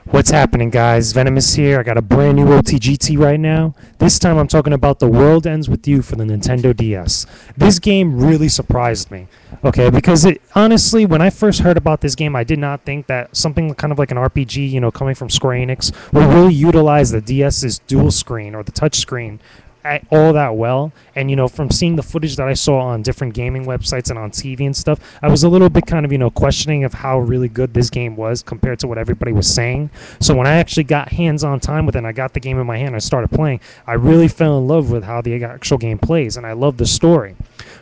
What's happening, guys? Venomous here. I got a brand new OTGT right now. This time I'm talking about The World Ends With You for the Nintendo DS. This game really surprised me, okay, because honestly, when I first heard about this game, I did not think that something kind of like an RPG, coming from Square Enix, would really utilize the DS's dual screen or the touch screen all that well. And from seeing the footage that I saw on different gaming websites and on TV and stuff, I was a little bit kind of questioning of how really good this game was compared to what everybody was saying. So when I actually got hands-on time with it and I got the game in my hand, I started playing, I really fell in love with how the actual game plays, and I love the story.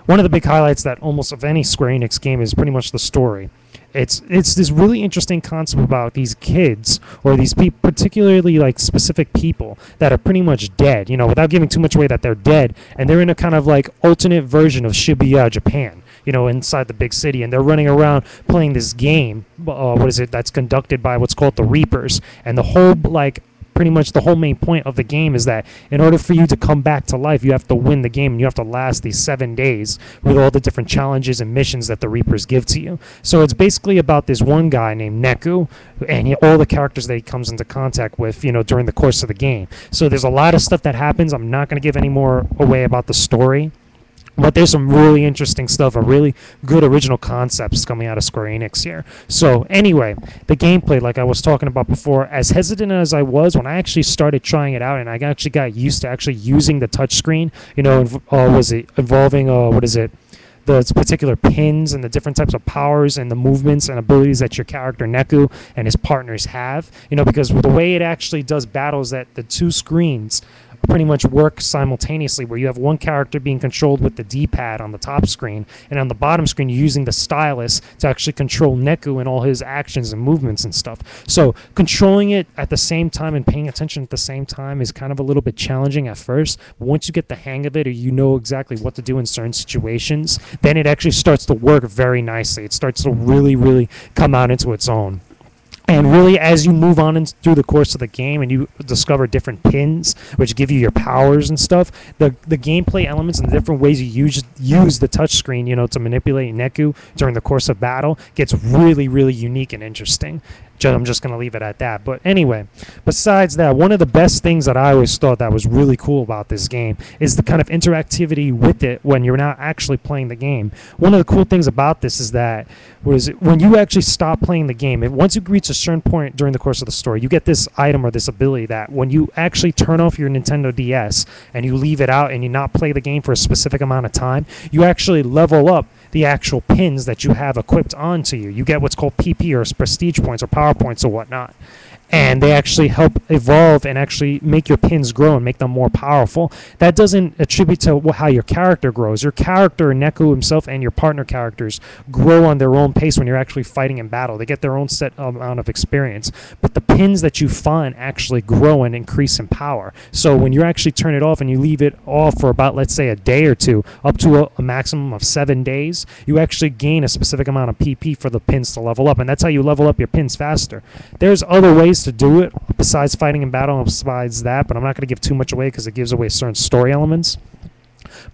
One of the big highlights that almost of any Square Enix game is pretty much the story. It's this really interesting concept about these kids, or these people, particularly like specific people that are pretty much dead, without giving too much away that they're dead, and they're in a kind of like alternate version of Shibuya, Japan, inside the big city, and they're running around playing this game, that's conducted by what's called the Reapers, and the whole pretty much the whole main point of the game is that in order for you to come back to life, you have to win the game, and you have to last these 7 days with all the different challenges and missions that the Reapers give to you. So it's basically about this one guy named Neku and all the characters that he comes into contact with, during the course of the game. So there's a lot of stuff that happens. I'm not going to give any more away about the story, but there's some really interesting stuff, a really good original concepts coming out of Square Enix here. So anyway, the gameplay, like I was talking about before, as hesitant as I was when I actually started trying it out, and I actually got used to actually using the touchscreen, was it involving, the particular pins and the different types of powers and the movements and abilities that your character Neku and his partners have, because the way it actually does battles, that the two screens pretty much work simultaneously, where you have one character being controlled with the D-pad on the top screen, and on the bottom screen you're using the stylus to actually control Neku and all his actions and movements and stuff. So controlling it at the same time and paying attention at the same time is kind of a little bit challenging at first, but once you get the hang of it, or you know exactly what to do in certain situations, then it actually starts to work very nicely. It starts to really, really come out into its own. And really, as you move on through the course of the game and you discover different pins, which give you your powers and stuff, the gameplay elements and the different ways you use the touchscreen, to manipulate Neku during the course of battle gets really, really unique and interesting. I'm just going to leave it at that. But anyway, besides that, one of the best things that I always thought that was really cool about this game is the kind of interactivity with it when you're not actually playing the game. One of the cool things about this is that when you actually stop playing the game, once you reach a certain point during the course of the story, you get this item or this ability that when you actually turn off your Nintendo DS and you leave it out and you not play the game for a specific amount of time, you actually level up the actual pins that you have equipped onto you. You get what's called PP, or prestige points, or power points, or whatnot. And they actually help evolve and actually make your pins grow and make them more powerful. That doesn't attribute to how your character grows. Your character, Neku himself, and your partner characters grow on their own pace when you're actually fighting in battle. They get their own set amount of experience. But the pins that you find actually grow and increase in power. So when you actually turn it off and you leave it off for about, let's say, a day or two, up to a maximum of 7 days, you actually gain a specific amount of PP for the pins to level up. And that's how you level up your pins faster. There's other ways to do it besides fighting in battle and besides that, but I'm not going to give too much away because it gives away certain story elements.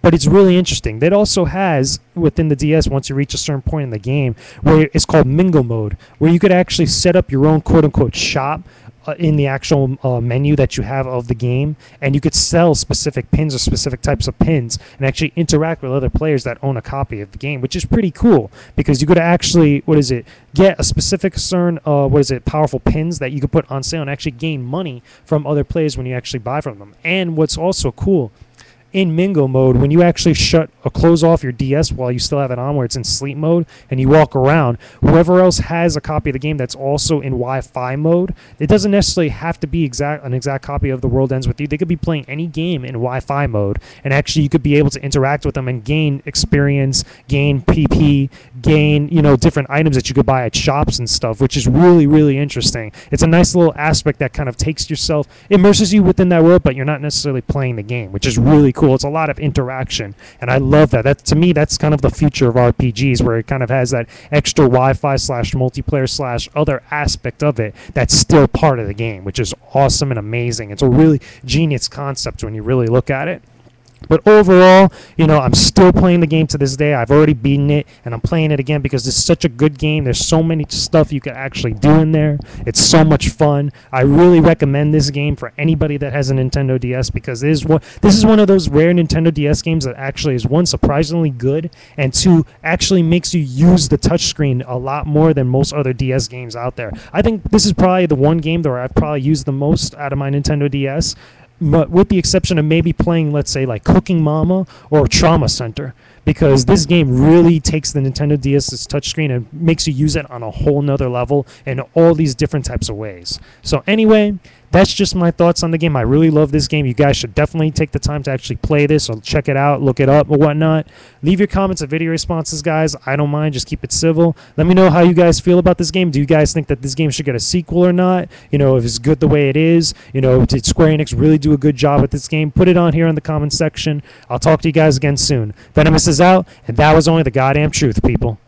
But it's really interesting. That also has, within the DS, once you reach a certain point in the game, where it's called Mingle Mode, where you could actually set up your own quote-unquote shop in the actual menu that you have of the game, and you could sell specific pins or specific types of pins and actually interact with other players that own a copy of the game, which is pretty cool because you could actually, get a specific certain, powerful pins that you could put on sale and actually gain money from other players when you actually buy from them. And what's also cool, in Mingle Mode, when you actually shut or close off your DS while you still have it on, where it's in sleep mode, and you walk around, whoever else has a copy of the game that's also in Wi-Fi mode, it doesn't necessarily have to be an exact copy of The World Ends With You. They could be playing any game in Wi-Fi mode, and actually you could be able to interact with them and gain experience, gain PP, gain, different items that you could buy at shops and stuff, which is really, really interesting. It's a nice little aspect that kind of takes yourself, immerses you within that world, but you're not necessarily playing the game, which is really cool. It's a lot of interaction, and I love that. To me, that's kind of the future of RPGs, where it kind of has that extra Wi-Fi / multiplayer / other aspect of it that's still part of the game, which is awesome and amazing. It's a really genius concept when you really look at it. But overall, I'm still playing the game to this day. I've already beaten it, and I'm playing it again because it's such a good game. There's so many stuff you can actually do in there. It's so much fun. I really recommend this game for anybody that has a Nintendo DS because this is one of those rare Nintendo DS games that actually is, one, surprisingly good, and two, actually makes you use the touchscreen a lot more than most other DS games out there. I think this is probably the one game that I've probably used the most out of my Nintendo DS, but with the exception of maybe playing, let's say, like Cooking Mama or Trauma Center, because this game really takes the Nintendo DS's touchscreen and makes you use it on a whole nother level in all these different types of ways. So anyway, that's just my thoughts on the game. I really love this game. You guys should definitely take the time to actually play this or check it out, look it up or whatnot. Leave your comments and video responses, guys. I don't mind. Just keep it civil. Let me know how you guys feel about this game. Do you guys think that this game should get a sequel or not? If it's good the way it is. Did Square Enix really do a good job with this game? Put it on here in the comments section. I'll talk to you guys again soon. Venomous is out, and that was only the goddamn truth, people.